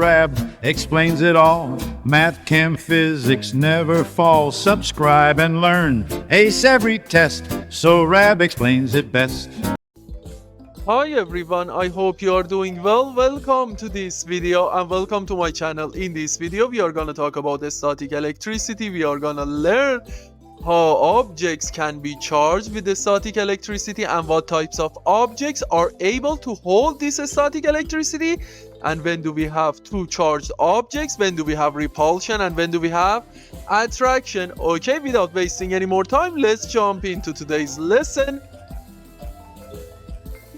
Rab explains it all. Math, chem, physics never fall. Subscribe and learn. Ace every test, so Rab explains it best. Hi everyone, I hope you are doing well. Welcome to this video and welcome to my channel. In this video we are going to talk about the static electricity. We are going to learn how objects can be charged with the static electricity and what types of objects are able to hold this static electricity, and when do we have two charged objects, when do we have repulsion, and when do we have attraction. Okay, without wasting any more time, let's jump into today's lesson.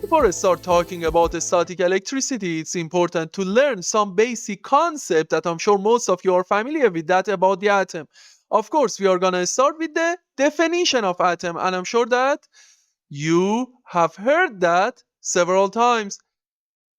Before I start talking about the static electricity, it's important to learn some basic concept that I'm sure most of you are familiar with, that about the atom. Of course, we are going to start with the definition of atom, and I'm sure that you have heard that several times.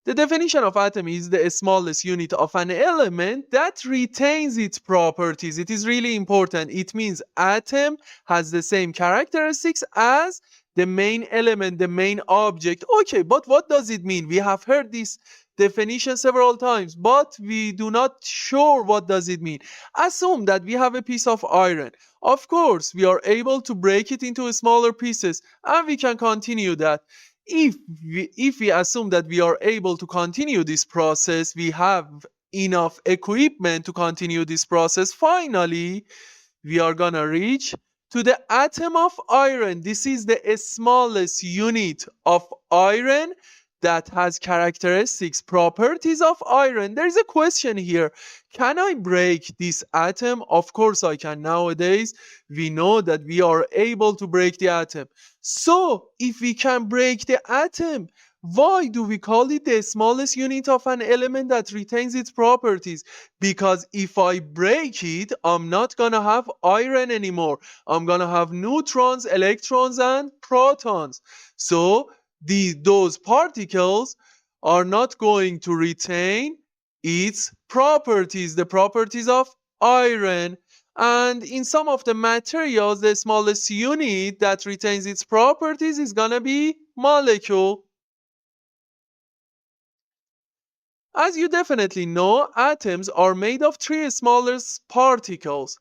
The definition of atom is the smallest unit of an element that retains its properties. It is really important. It means atom has the same characteristics as the main element, the main object. Okay, but what does it mean? We have heard this definition several times, but we do not sure what does it mean. Assume that we have a piece of iron. Of course, we are able to break it into smaller pieces, and we can continue that. If we assume that we are able to continue this process, we have enough equipment to continue this process, finally, we are gonna reach to the atom of iron. This is the smallest unit of iron that has characteristics, properties of iron. There is a question here. Can I break this atom? Of course I can. Nowadays, we know that we are able to break the atom. So, if we can break the atom, why do we call it the smallest unit of an element that retains its properties? Because if I break it, I'm not gonna have iron anymore. I'm gonna have neutrons, electrons, and protons. So, those particles are not going to retain its properties, the properties of iron. And in some of the materials, the smallest unit that retains its properties is gonna be molecule. As you definitely know, atoms are made of three smaller particles.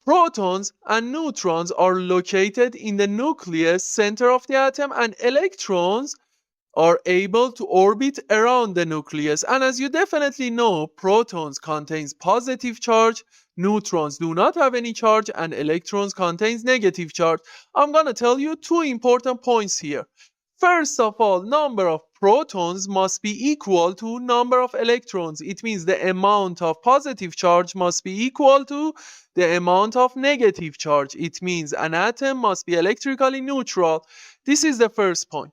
Protons and neutrons are located in the nucleus center of the atom, and electrons are able to orbit around the nucleus. And as you definitely know, protons contains positive charge, neutrons do not have any charge, and electrons contains negative charge. I'm gonna tell you two important points here. First of all, number of protons must be equal to number of electrons. It means the amount of positive charge must be equal to the amount of negative charge. It means an atom must be electrically neutral. This is the first point.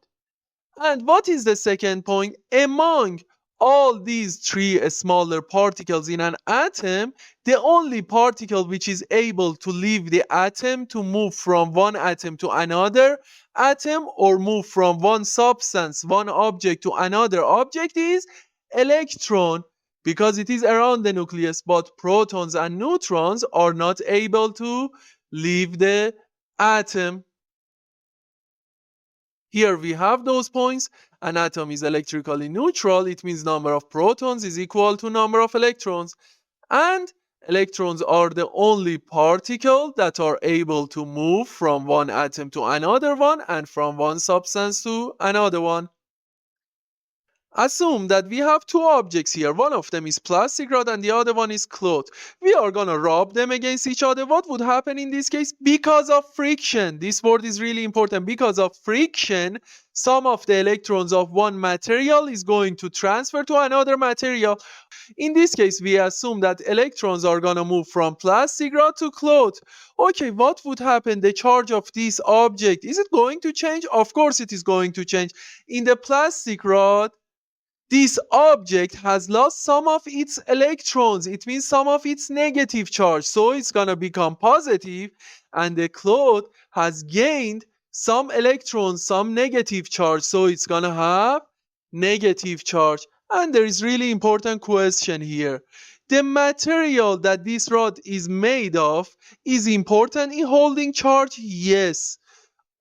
And what is the second point? Among all these three smaller particles in an atom, the only particle which is able to leave the atom to move from one atom to another atom, or move from one substance, one object to another object, is electron, because it is around the nucleus. But protons and neutrons are not able to leave the atom. Here we have those points. An atom is electrically neutral. It means number of protons is equal to number of electrons. And electrons are the only particle that are able to move from one atom to another one, and from one substance to another one. Assume that we have two objects here. One of them is plastic rod and the other one is cloth. We are gonna rub them against each other. What would happen in this case? Because of friction. This word is really important. Because of friction, some of the electrons of one material is going to transfer to another material. In this case, we assume that electrons are gonna move from plastic rod to cloth. Okay, what would happen? The charge of this object, is it going to change? Of course it is going to change. In the plastic rod, this object has lost some of its electrons. It means some of its negative charge. So it's going to become positive. And the cloth has gained some electrons, some negative charge. So it's going to have negative charge. And there is really important question here. The material that this rod is made of is important in holding charge? Yes.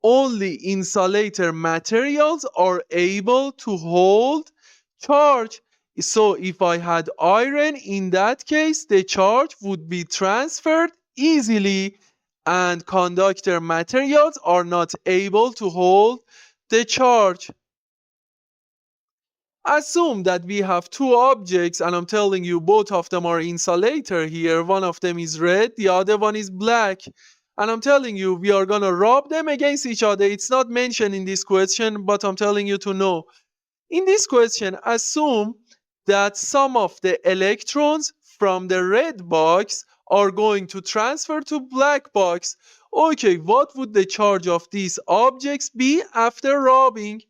Only insulator materials are able to hold charge. So if I had iron, in that case, the charge would be transferred easily, and conductor materials are not able to hold the charge. Assume that we have two objects and I'm telling you both of them are insulator here. One of them is red, the other one is black. And I'm telling you we are gonna rub them against each other. It's not mentioned in this question, but I'm telling you to know. In this question, assume that some of the electrons from the red box are going to transfer to black box. Okay, what would the charge of these objects be after rubbing?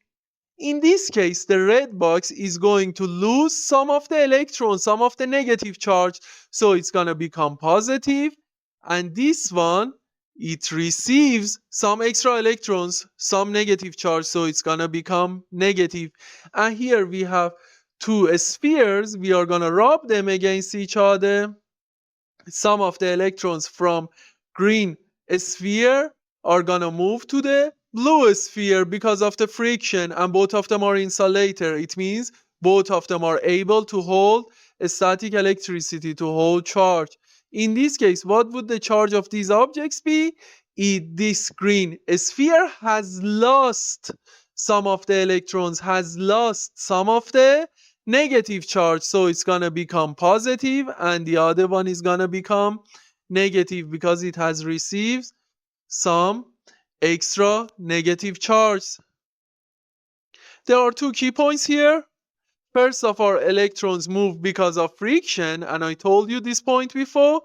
In this case, the red box is going to lose some of the electrons, some of the negative charge, so it's going to become positive. And this one, it receives some extra electrons, some negative charge, so it's going to become negative. And here we have two spheres. We are going to rub them against each other. Some of the electrons from green sphere are going to move to the blue sphere because of the friction, and both of them are insulator. It means both of them are able to hold static electricity, to hold charge. In this case, what would the charge of these objects be? This green sphere has lost some of the electrons, has lost some of the negative charge, so it's going to become positive, and the other one is going to become negative because it has received some extra negative charge. There are two key points here. First of all, electrons move because of friction, and I told you this point before.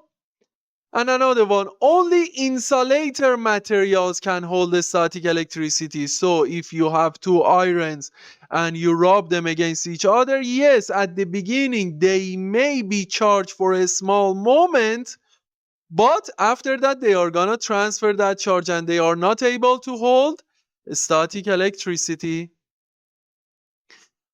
And another one, only insulator materials can hold the static electricity. So if you have two irons and you rub them against each other, yes, at the beginning they may be charged for a small moment, but after that they are gonna transfer that charge and they are not able to hold static electricity.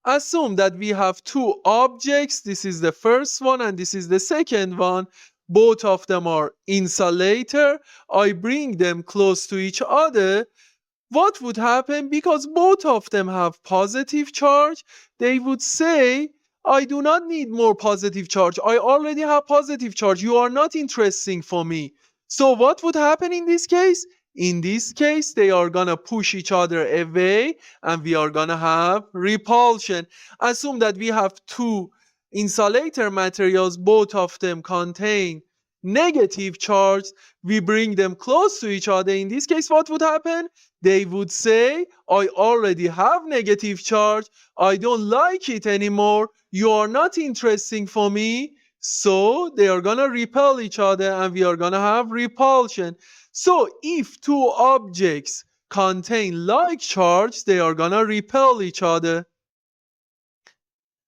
Assume that we have two objects. This is the first one and this is the second one. Both of them are insulator. I bring them close to each other. What would happen? Because both of them have positive charge, they would say, I do not need more positive charge. I already have positive charge. You are not interesting for me. So what would happen in this case? In this case, they are going to push each other away and we are going to have repulsion. Assume that we have two insulator materials, both of them contain negative charge. We bring them close to each other. In this case, what would happen? They would say, I already have negative charge. I don't like it anymore. You are not interesting for me. So they are going to repel each other and we are going to have repulsion. So if two objects contain like charge, they are going to repel each other.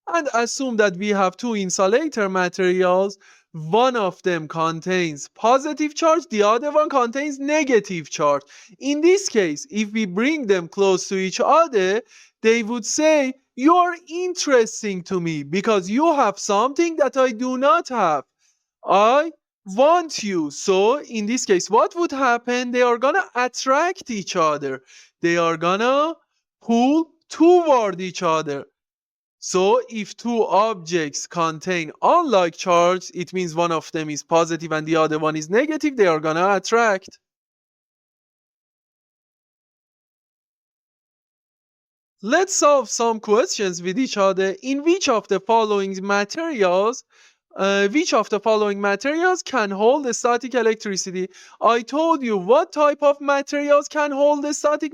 And assume that we have two insulator materials. One of them contains positive charge, the other one contains negative charge. In this case, if we bring them close to each other, they would say, you are interesting to me because you have something that I do not have. I want you. So in this case, what would happen? They are gonna attract each other. They are gonna pull toward each other. So if two objects contain unlike charge, it means one of them is positive and the other one is negative. They are gonna attract. Let's solve some questions with each other. In which of the following materials can hold the static electricity? I told you what type of materials can hold the static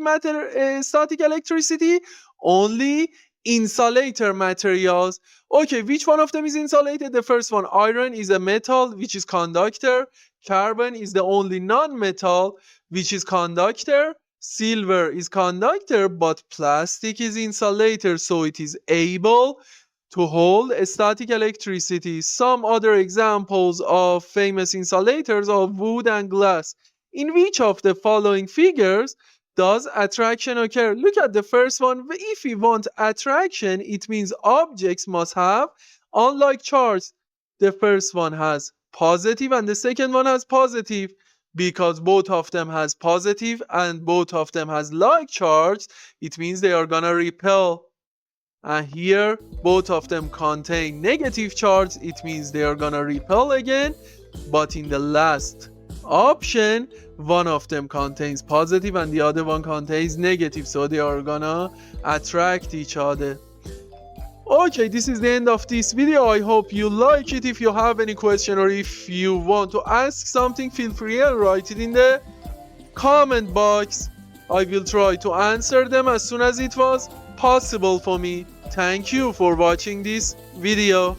electricity? Only insulator materials. Okay, which one of them is insulated? The first one, iron, is a metal which is conductor. Carbon is the only non-metal which is conductor. Silver is conductor, but plastic is insulator, so it is able to hold static electricity. Some other examples of famous insulators are wood and glass. In which of the following figures does attraction occur? Look at the first one. If we want attraction, it means objects must have unlike charge. The first one has positive and the second one has positive. Because both of them has positive and both of them has like charge, it means they are gonna repel. And here both of them contain negative charge. It means they are gonna repel again. But in the last option, one of them contains positive and the other one contains negative, so they are gonna attract each other. Okay, this is the end of this video. I hope you like it. If you have any question or if you want to ask something, feel free and write it in the comment box. I will try to answer them as soon as it was possible for me. Thank you for watching this video.